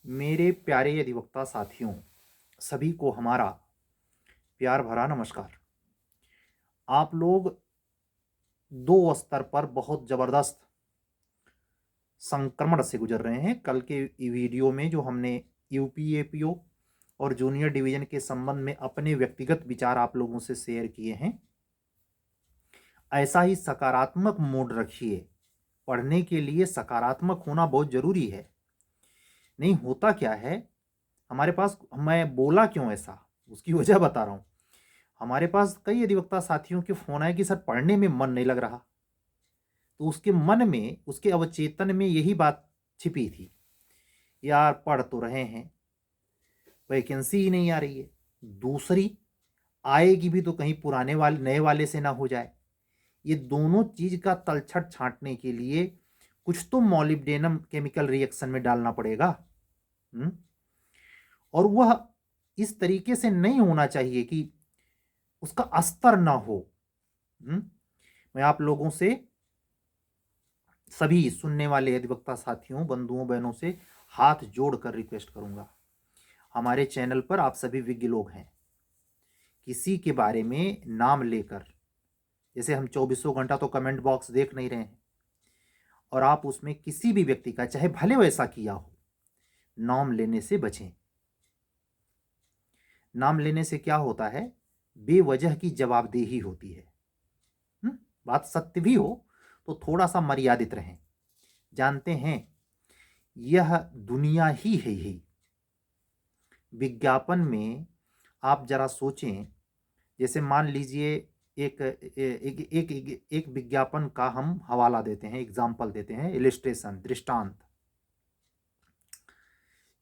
मेरे प्यारे अधिवक्ता साथियों, सभी को हमारा प्यार भरा नमस्कार। आप लोग दो स्तर पर बहुत ज़बरदस्त संक्रमण से गुजर रहे हैं। कल के वीडियो में जो हमने यूपीएपीओ और जूनियर डिवीज़न के संबंध में अपने व्यक्तिगत विचार आप लोगों से शेयर किए हैं, ऐसा ही सकारात्मक मूड रखिए। पढ़ने के लिए सकारात्मक होना बहुत ज़रूरी है। नहीं होता क्या है, हमारे पास, मैं बोला क्यों ऐसा, उसकी वजह बता रहा हूँ। हमारे पास कई अधिवक्ता साथियों के फ़ोन आए कि सर पढ़ने में मन नहीं लग रहा। तो उसके मन में, उसके अवचेतन में यही बात छिपी थी, यार पढ़ तो रहे हैं, वैकेंसी ही नहीं आ रही है। दूसरी, आएगी भी तो कहीं पुराने वाले नए वाले से ना हो जाए। ये दोनों चीज़ का तलछट छांटने के लिए कुछ तो मॉलिब्डेनम केमिकल रिएक्शन में डालना पड़ेगा। और वह इस तरीके से नहीं होना चाहिए कि उसका स्तर ना हो। मैं आप लोगों से, सभी सुनने वाले अधिवक्ता साथियों, बंधुओं, बहनों से हाथ जोड़कर रिक्वेस्ट करूंगा, हमारे चैनल पर आप सभी विज्ञ लोग हैं। किसी के बारे में नाम लेकर, जैसे हम 24 घंटा तो कमेंट बॉक्स देख नहीं रहे हैं, और आप उसमें किसी भी व्यक्ति का, चाहे भले वैसा किया हो, नाम लेने से बचें। नाम लेने से क्या होता है, बेवजह की जवाबदेही होती है। बात सत्य भी हो तो थोड़ा सा मर्यादित रहें। जानते हैं, यह दुनिया ही है यही। विज्ञापन में आप जरा सोचें, जैसे मान लीजिए एक एक एक एक, एक विज्ञापन का हम हवाला देते हैं, एग्जाम्पल देते हैं, इलिस्ट्रेशन, दृष्टांत।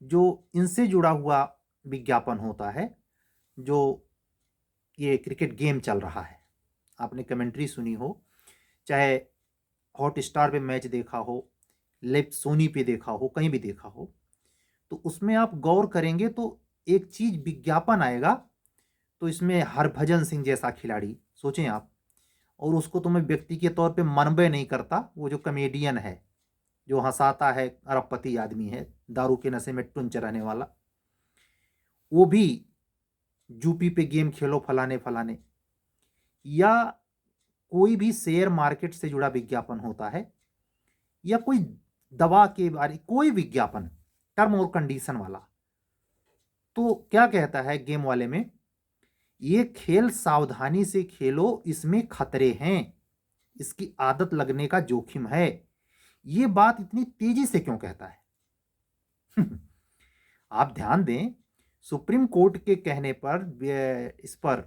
जो इनसे जुड़ा हुआ विज्ञापन होता है, जो ये क्रिकेट गेम चल रहा है, आपने कमेंट्री सुनी हो, चाहे हॉट स्टार पे मैच देखा हो, लेफ्ट सोनी पे देखा हो, कहीं भी देखा हो, तो उसमें आप गौर करेंगे तो एक चीज विज्ञापन आएगा, तो इसमें हरभजन सिंह जैसा खिलाड़ी सोचें आप, और उसको तो मैं व्यक्ति के तौर पे मनबे नहीं करता, वो जो कमेडियन है, जो हंसाता है, अरबपति आदमी है, दारू के नशे में टुंच रहने वाला, वो भी यूपी पे गेम खेलो फलाने फलाने, या कोई भी शेयर मार्केट से जुड़ा विज्ञापन होता है, या कोई दवा के बारे, कोई विज्ञापन टर्म और कंडीशन वाला, तो क्या कहता है गेम वाले में, ये खेल सावधानी से खेलो, इसमें खतरे हैं, इसकी आदत लगने का जोखिम है। ये बात इतनी तेजी से क्यों कहता है? आप ध्यान दें, सुप्रीम कोर्ट के कहने पर इस पर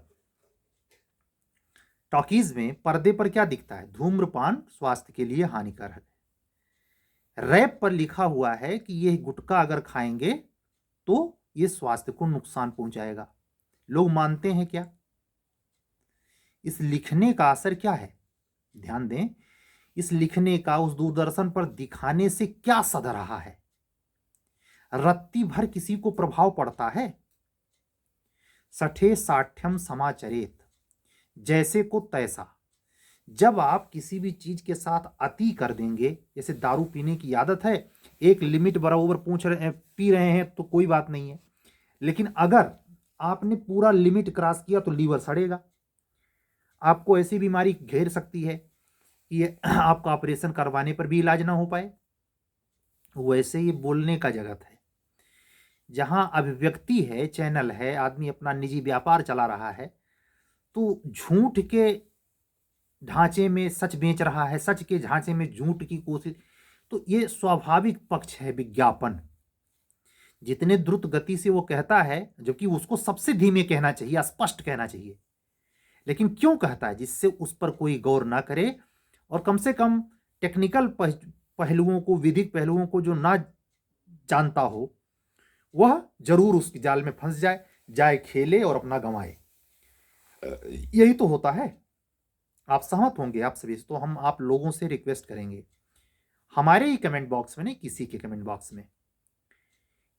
टॉकीज में पर्दे पर क्या दिखता है, धूम्रपान स्वास्थ्य के लिए हानिकारक है। रैप पर लिखा हुआ है कि यह गुटखा अगर खाएंगे तो यह स्वास्थ्य को नुकसान पहुंचाएगा। लोग मानते हैं क्या? इस लिखने का असर क्या है? ध्यान दें, इस लिखने का उस दूरदर्शन पर दिखाने से क्या सध रहा है? रत्ती भर किसी को प्रभाव पड़ता है? सठे साठ्यम समाचरेत, जैसे को तैसा। जब आप किसी भी चीज के साथ अति कर देंगे, जैसे दारू पीने की आदत है, एक लिमिट बराबर पी रहे हैं तो कोई बात नहीं है, लेकिन अगर आपने पूरा लिमिट क्रॉस किया तो लीवर सड़ेगा, आपको ऐसी बीमारी घेर सकती है कि आपका ऑपरेशन करवाने पर भी इलाज ना हो पाए। वैसे ही बोलने का जगत है, जहां अभिव्यक्ति है, चैनल है, आदमी अपना निजी व्यापार चला रहा है, तो झूठ के ढांचे में सच बेच रहा है, सच के ढांचे में झूठ की कोशिश, तो ये स्वाभाविक पक्ष है विज्ञापन। जितने द्रुत गति से वो कहता है, जबकि उसको सबसे धीमे कहना चाहिए, स्पष्ट कहना चाहिए, लेकिन क्यों कहता है? जिससे उस पर कोई गौर ना करे, और कम से कम टेक्निकल पहलुओं को, विधिक पहलुओं को जो ना जानता हो, वह जरूर उस जाल में फंस जाए, जाए खेले और अपना गंवाए। यही तो होता है। आप सहमत होंगे आप सभी से, तो हम आप लोगों से रिक्वेस्ट करेंगे, हमारे ही कमेंट बॉक्स में नहीं, किसी के कमेंट बॉक्स में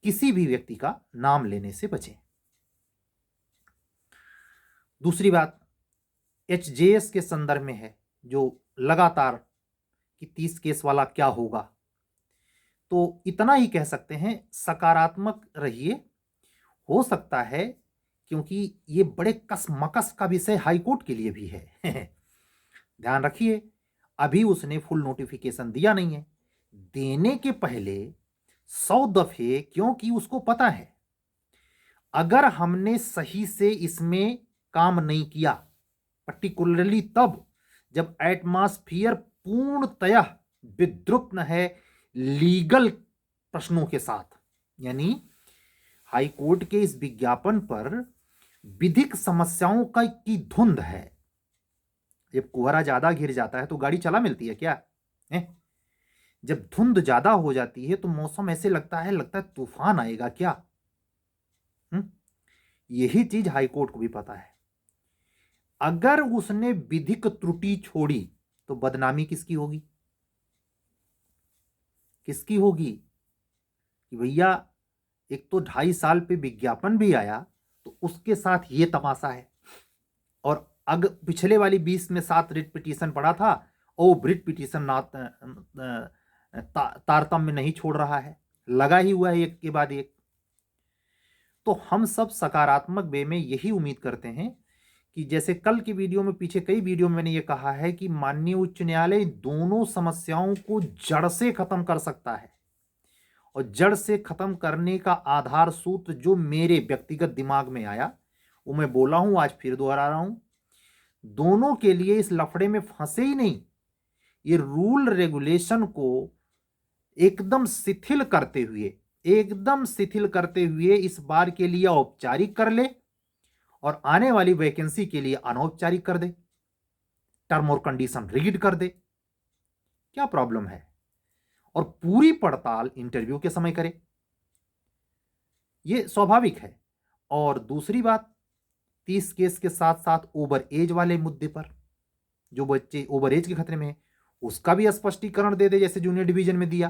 किसी भी व्यक्ति का नाम लेने से बचें। दूसरी बात एचजेएस के संदर्भ में है, जो लगातार कि 30 केस वाला क्या होगा, तो इतना ही कह सकते हैं, सकारात्मक रहिए। हो सकता है, क्योंकि ये बड़े कसमकस का विषय हाईकोर्ट के लिए भी है। ध्यान रखिए, अभी उसने फुल नोटिफिकेशन दिया नहीं है। देने के पहले 100 दफे, क्योंकि उसको पता है अगर हमने सही से इसमें काम नहीं किया, पर्टिकुलरली तब जब एटमॉस्फियर पूर्णतया विद्रुप्त है लीगल प्रश्नों के साथ, यानी हाईकोर्ट के इस विज्ञापन पर विधिक समस्याओं का की धुंध है। जब कोहरा ज्यादा घिर जाता है तो गाड़ी चला मिलती है क्या है? जब धुंध ज्यादा हो जाती है तो मौसम ऐसे लगता है तूफान आएगा क्या। यही चीज हाईकोर्ट को भी पता है। अगर उसने विधिक त्रुटि छोड़ी तो बदनामी किसकी होगी? किसकी होगी? कि भैया एक तो 2.5 साल पे विज्ञापन भी आया तो उसके साथ ये तमाशा है, और पिछले वाली 20 में 7 रिट पिटीशन पड़ा था, और ब्रिट पिटीशन तारतम्य नहीं छोड़ रहा है, लगा ही हुआ है एक के बाद एक। तो हम सब सकारात्मक वे में यही उम्मीद करते हैं कि जैसे कल की वीडियो में, पीछे कई वीडियो में मैंने ये कहा है कि माननीय उच्च न्यायालय दोनों समस्याओं को जड़ से खत्म कर सकता है, और जड़ से खत्म करने का आधार सूत्र जो मेरे व्यक्तिगत दिमाग में आया वो मैं बोला हूं, आज फिर दोहरा रहा हूं। दोनों के लिए इस लफड़े में फंसे ही नहीं, ये रूल रेगुलेशन को एकदम शिथिल करते हुए इस बार के लिए औपचारिक कर ले, और आने वाली वैकेंसी के लिए अनौपचारिक कर दे, टर्म और कंडीशन रिगिड कर दे। क्या प्रॉब्लम है? और पूरी पड़ताल इंटरव्यू के समय करे, यह स्वाभाविक है। और दूसरी बात, 30 केस के साथ साथ ओवर एज वाले मुद्दे पर, जो बच्चे ओवर एज के खतरे में है उसका भी स्पष्टीकरण दे दे, जैसे जूनियर डिवीजन में दिया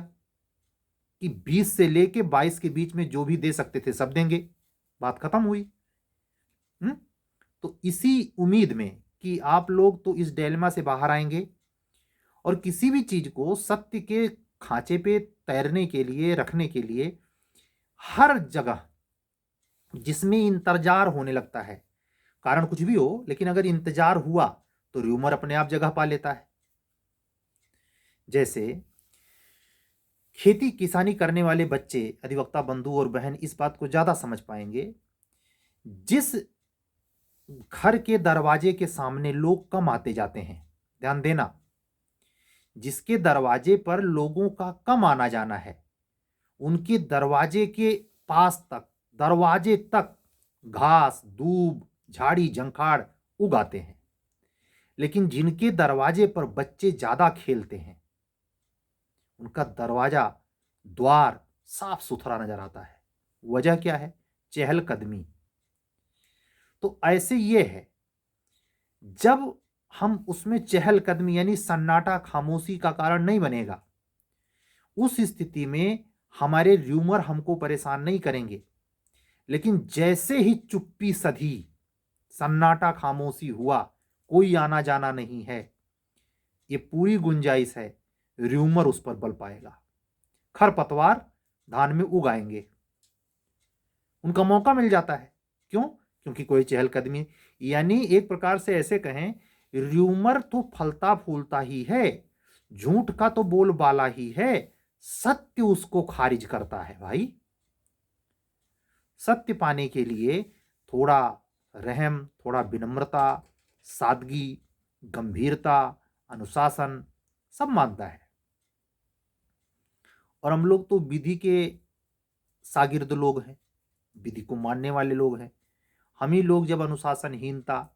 कि 20 से लेके 22 के बीच में जो भी दे सकते थे सब देंगे, बात खत्म हुई। तो इसी उम्मीद में कि आप लोग तो इस डिलेमा से बाहर आएंगे, और किसी भी चीज को सत्य के खांचे पे तैरने के लिए, रखने के लिए हर जगह जिसमें इंतजार होने लगता है, कारण कुछ भी हो लेकिन अगर इंतजार हुआ तो र्यूमर अपने आप जगह पा लेता है। जैसे खेती किसानी करने वाले बच्चे, अधिवक्ता बंधु और बहन इस बात को ज्यादा समझ पाएंगे, जिस घर के दरवाजे के सामने लोग कम आते जाते हैं, ध्यान देना, जिसके दरवाजे पर लोगों का कम आना जाना है, उनके दरवाजे के पास तक, दरवाजे तक घास, दूब, झाड़ी झंखाड़ उगाते हैं। लेकिन जिनके दरवाजे पर बच्चे ज्यादा खेलते हैं, उनका दरवाजा, द्वार साफ सुथरा नजर आता है। वजह क्या है? चहलकदमी। तो ऐसे ये है, जब हम उसमें चहलकदमी यानी सन्नाटा, खामोशी का कारण नहीं बनेगा, उस स्थिति में हमारे र्यूमर हमको परेशान नहीं करेंगे। लेकिन जैसे ही चुप्पी सधी, सन्नाटा, खामोशी हुआ, कोई आना जाना नहीं है, ये पूरी गुंजाइश है र्यूमर उस पर बल पाएगा, खरपतवार धान में उगाएंगे, उनका मौका मिल जाता है। क्यों? क्योंकि कोई चहलकदमी, यानी एक प्रकार से ऐसे कहें, र्यूमर तो फलता फूलता ही है, झूठ का तो बोलबाला ही है, सत्य उसको खारिज करता है। भाई, सत्य पाने के लिए थोड़ा रहम, थोड़ा विनम्रता, सादगी, गंभीरता, अनुशासन सब मांगता है। और हम लोग तो विधि के शागिर्द लोग हैं, विधि को मानने वाले लोग हैं। हम ही लोग जब अनुशासनहीनता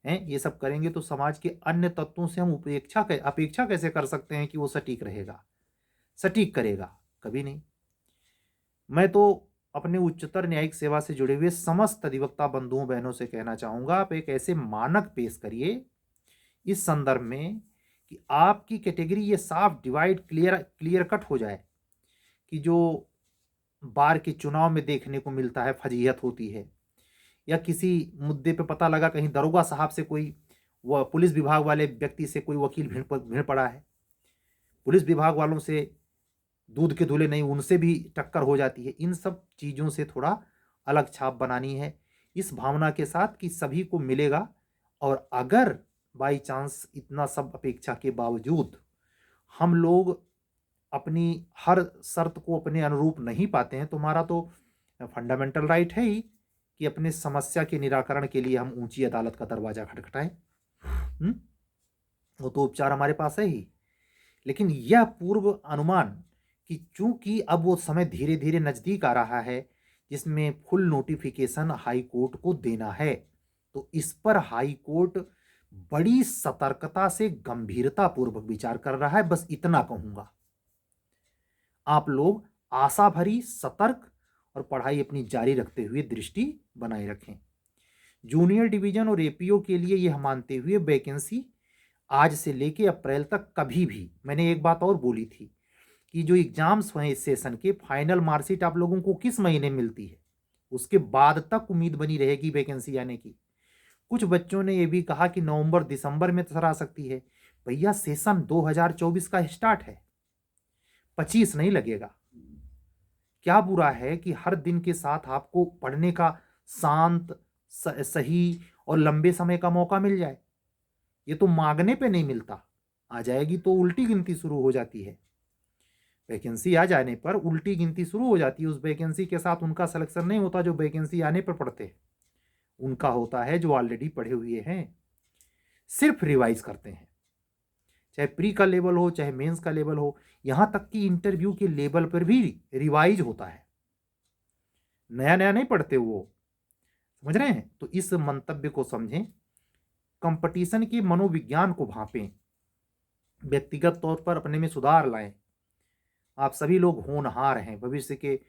है ये सब करेंगे तो समाज के अन्य तत्वों से हम अपेक्षा कैसे कर सकते हैं कि वो सटीक रहेगा, सटीक करेगा? कभी नहीं। मैं तो अपने उच्चतर न्यायिक सेवा से जुड़े हुए समस्त अधिवक्ता बंधुओं बहनों से कहना चाहूंगा, आप एक ऐसे मानक पेश करिए इस संदर्भ में कि आपकी कैटेगरी ये साफ डिवाइड, क्लियर कट हो जाए कि जो बार के चुनाव में देखने को मिलता है, फजीहत होती है, या किसी मुद्दे पे पता लगा कहीं दरोगा साहब से कोई, वह पुलिस विभाग वाले व्यक्ति से कोई वकील भिड़ पड़ा है, पुलिस विभाग वालों से दूध के धुले नहीं, उनसे भी टक्कर हो जाती है। इन सब चीज़ों से थोड़ा अलग छाप बनानी है, इस भावना के साथ कि सभी को मिलेगा। और अगर बाई चांस इतना सब अपेक्षा के बावजूद हम लोग अपनी हर शर्त को अपने अनुरूप नहीं पाते हैं, तो हमारा तो फंडामेंटल राइट है ही कि अपने समस्या के निराकरण के लिए हम ऊंची अदालत का दरवाजा खटखटाएं। वो तो उपचार हमारे पास है ही। लेकिन यह पूर्व अनुमान कि चूंकि अब वो समय धीरे धीरे नजदीक आ रहा है जिसमें फुल नोटिफिकेशन हाई कोर्ट को देना है, तो इस पर हाई कोर्ट बड़ी सतर्कता से गंभीरता पूर्वक विचार कर रहा है। बस इतना कहूंगा, आप लोग आशा भरी, सतर्क और पढ़ाई अपनी जारी रखते हुए दृष्टि बनाए रखें। जूनियर डिवीजन और एपीओ के लिए यह मानते हुए वैकेंसी आज से लेके अप्रैल तक कभी भी, मैंने एक बात और बोली थी कि जो एग्जाम्स हुए इस सेशन के फाइनल मार्कशीट आप लोगों को किस महीने मिलती है, उसके बाद तक उम्मीद बनी रहेगी वैकेंसी आने की। कुछ बच्चों ने यह भी कहा कि नवंबर दिसंबर में सर आ सकती है। भैया सेशन 2024 का स्टार्ट है, 25 नहीं लगेगा। क्या बुरा है कि हर दिन के साथ आपको पढ़ने का शांत, सही और लंबे समय का मौका मिल जाए। ये तो मांगने पे नहीं मिलता, आ जाएगी तो उल्टी गिनती शुरू हो जाती है। वैकेंसी आ जाने पर उल्टी गिनती शुरू हो जाती है। उस वैकेंसी के साथ उनका सिलेक्शन नहीं होता जो वैकेंसी आने पर पढ़ते हैं, उनका होता है जो ऑलरेडी पढ़े हुए हैं, सिर्फ रिवाइज करते हैं। चाहे प्री का लेवल हो, चाहे मेंस का लेवल हो, यहां तक कि इंटरव्यू के लेवल पर भी रिवाइज होता है, नया नया नहीं पढ़ते वो। समझ रहे हैं? तो इस मंतव्य को समझें, कंपटीशन के मनोविज्ञान को भांपें, व्यक्तिगत तौर पर अपने में सुधार लाएं। आप सभी लोग होनहार हैं, भविष्य के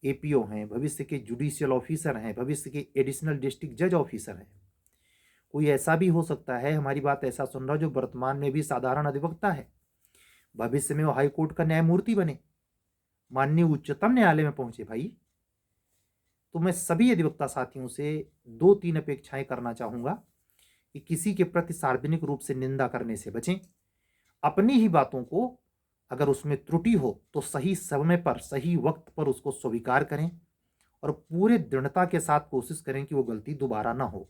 एपीओ हैं, भविष्य के जुडिशियल ऑफिसर हैं, भविष्य के एडिशनल डिस्ट्रिक्ट जज ऑफिसर हैं। कोई ऐसा भी हो सकता है हमारी बात ऐसा सुन रहा जो वर्तमान में भी साधारण अधिवक्ता है, भविष्य में वो हाई कोर्ट का न्यायमूर्ति बने, माननीय उच्चतम न्यायालय में पहुंचे। भाई, तो मैं सभी अधिवक्ता साथियों से 2-3 अपेक्षाएं करना चाहूंगा कि किसी के प्रति सार्वजनिक रूप से निंदा करने से बचें। अपनी ही बातों को अगर उसमें त्रुटि हो तो सही समय पर, सही वक्त पर उसको स्वीकार करें और पूरे दृढ़ता के साथ कोशिश करें कि वो गलती दोबारा ना हो।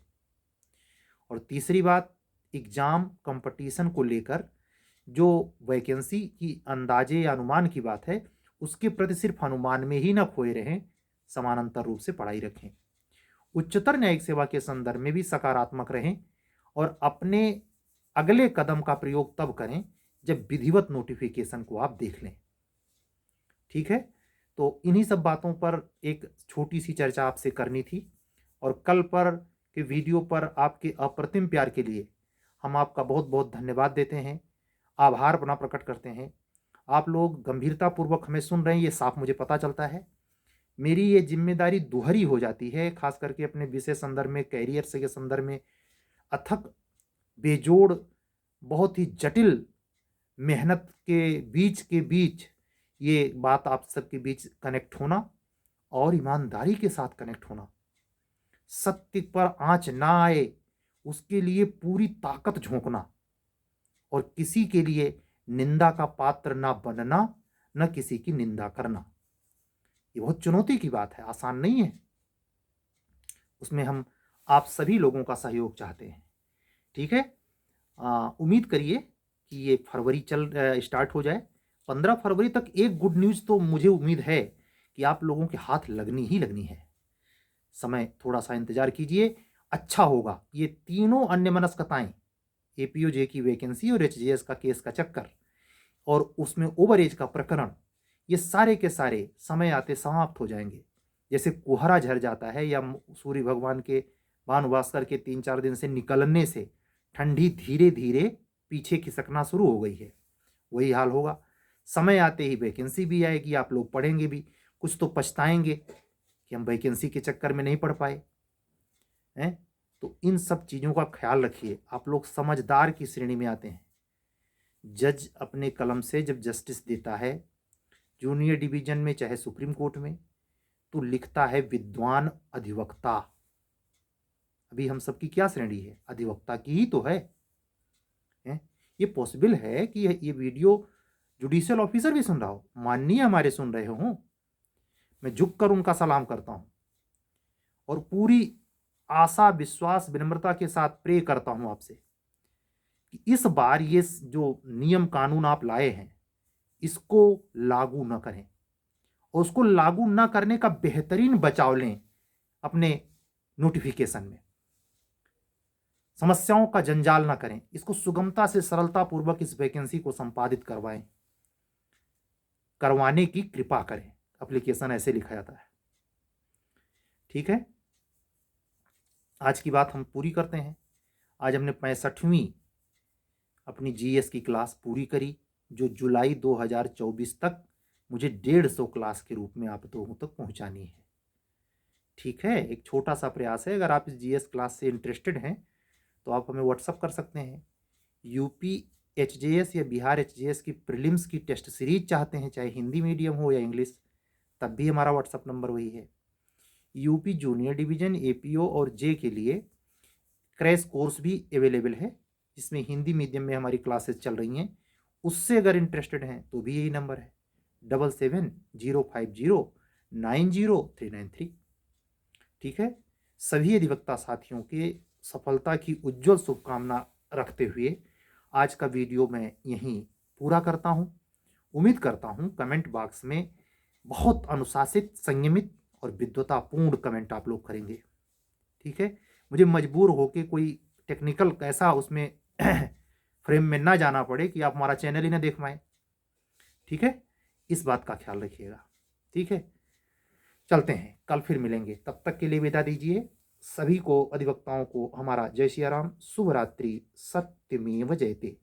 और तीसरी बात, एग्जाम कंपटीशन को लेकर जो वैकेंसी की अंदाजे या अनुमान की बात है, उसके प्रति सिर्फ अनुमान में ही ना खोए रहें, समानांतर रूप से पढ़ाई रखें। उच्चतर न्यायिक सेवा के संदर्भ में भी सकारात्मक रहें और अपने अगले कदम का प्रयोग तब करें जब विधिवत नोटिफिकेशन को आप देख लें। ठीक है? तो इन्हीं सब बातों पर एक छोटी सी चर्चा आपसे करनी थी, और कल पर के वीडियो पर आपके अप्रतिम प्यार के लिए हम आपका बहुत बहुत धन्यवाद देते हैं, आभार अपना प्रकट करते हैं। आप लोग गंभीरतापूर्वक हमें सुन रहे हैं, ये साफ मुझे पता चलता है। मेरी ये जिम्मेदारी दोहरी हो जाती है, खास करके अपने विषय संदर्भ में, कैरियर से के संदर्भ में अथक, बेजोड़, बहुत ही जटिल मेहनत के बीच ये बात आप सबके बीच कनेक्ट होना और ईमानदारी के साथ कनेक्ट होना, सत्य पर आंच ना आए उसके लिए पूरी ताकत झोंकना, और किसी के लिए निंदा का पात्र ना बनना, न किसी की निंदा करना, ये बहुत चुनौती की बात है, आसान नहीं है। उसमें हम आप सभी लोगों का सहयोग चाहते हैं। ठीक है? उम्मीद करिए कि ये फरवरी स्टार्ट हो जाए। 15 फरवरी तक एक गुड न्यूज़ तो मुझे उम्मीद है कि आप लोगों के हाथ लगनी ही लगनी है। समय थोड़ा सा इंतजार कीजिए, अच्छा होगा। ये तीनों अन्यमनस्कताएं, एपीओजे की वैकेंसी और एचजीएस का केस का चक्कर और उसमें ओवर एज का प्रकरण, ये सारे के सारे समय आते समाप्त हो जाएंगे। जैसे कोहरा झर जाता है या सूर्य भगवान के, भानुभास्कर के 3-4 दिन से निकलने से ठंडी धीरे धीरे पीछे खिसकना शुरू हो गई है, वही हाल होगा। समय आते ही वैकेंसी भी आएगी, आप लोग पढ़ेंगे भी, कुछ तो पछताएंगे कि हम वैकेंसी के चक्कर में नहीं पढ़ पाए हैं। तो इन सब चीज़ों का ख्याल रखिए। आप लोग समझदार की श्रेणी में आते हैं। जज अपने कलम से जब जस्टिस देता है जूनियर डिवीजन में चाहे सुप्रीम कोर्ट में, तो लिखता है विद्वान अधिवक्ता। अभी हम सबकी क्या श्रेणी है? अधिवक्ता की ही तो है। ये पॉसिबल है कि ये वीडियो जुडिशियल ऑफिसर भी सुन रहा हो, माननीय हमारे सुन रहे हो, मैं झुककर उनका सलाम करता हूं और पूरी आशा, विश्वास, विनम्रता के साथ प्रे करता हूं आपसे कि इस बार ये जो नियम कानून आप लाए हैं इसको लागू न करें और उसको लागू न करने का बेहतरीन बचाव लें अपने नोटिफिकेशन में। समस्याओं का जंजाल ना करें, इसको सुगमता से, सरलता पूर्वक इस वैकेंसी को संपादित करवाने की कृपा करें। एप्लीकेशन ऐसे लिखा जाता है। ठीक है, आज की बात हम पूरी करते हैं। आज हमने 65वीं अपनी जीएस की क्लास पूरी करी, जो जुलाई 2024 तक मुझे 150 क्लास के रूप में आप लोगों तक पहुंचानी है। ठीक है, एक छोटा सा प्रयास है। अगर आप इस जीएस क्लास से इंटरेस्टेड हैं तो आप हमें व्हाट्सअप कर सकते हैं। यूपी एचजेएस या बिहार एचजेएस की प्रीलिम्स की टेस्ट सीरीज चाहते हैं, चाहे हिंदी मीडियम हो या इंग्लिश, तब भी हमारा व्हाट्सअप नंबर वही है। यूपी जूनियर डिवीजन, एपीओ और जे के लिए क्रैश कोर्स भी अवेलेबल है, जिसमें हिंदी मीडियम में हमारी क्लासेस चल रही हैं। उससे अगर इंटरेस्टेड हैं तो भी यही नंबर है 7705090393। ठीक है, सभी अधिवक्ता साथियों के सफलता की उज्जवल शुभकामना रखते हुए आज का वीडियो मैं यहीं पूरा करता हूं। उम्मीद करता हूं कमेंट बॉक्स में बहुत अनुशासित, संयमित और विद्वतापूर्ण कमेंट आप लोग करेंगे। ठीक है, मुझे मजबूर होके कोई टेक्निकल ऐसा उसमें फ्रेम में ना जाना पड़े कि आप हमारा चैनल ही ना देख पाएं। ठीक है, इस बात का ख्याल रखिएगा। ठीक है, चलते हैं, कल फिर मिलेंगे। तब तक के लिए विदा दीजिए। सभी को, अधिवक्ताओं को हमारा जय सिया राम, शुभ रात्रि, सत्यमेव जयते।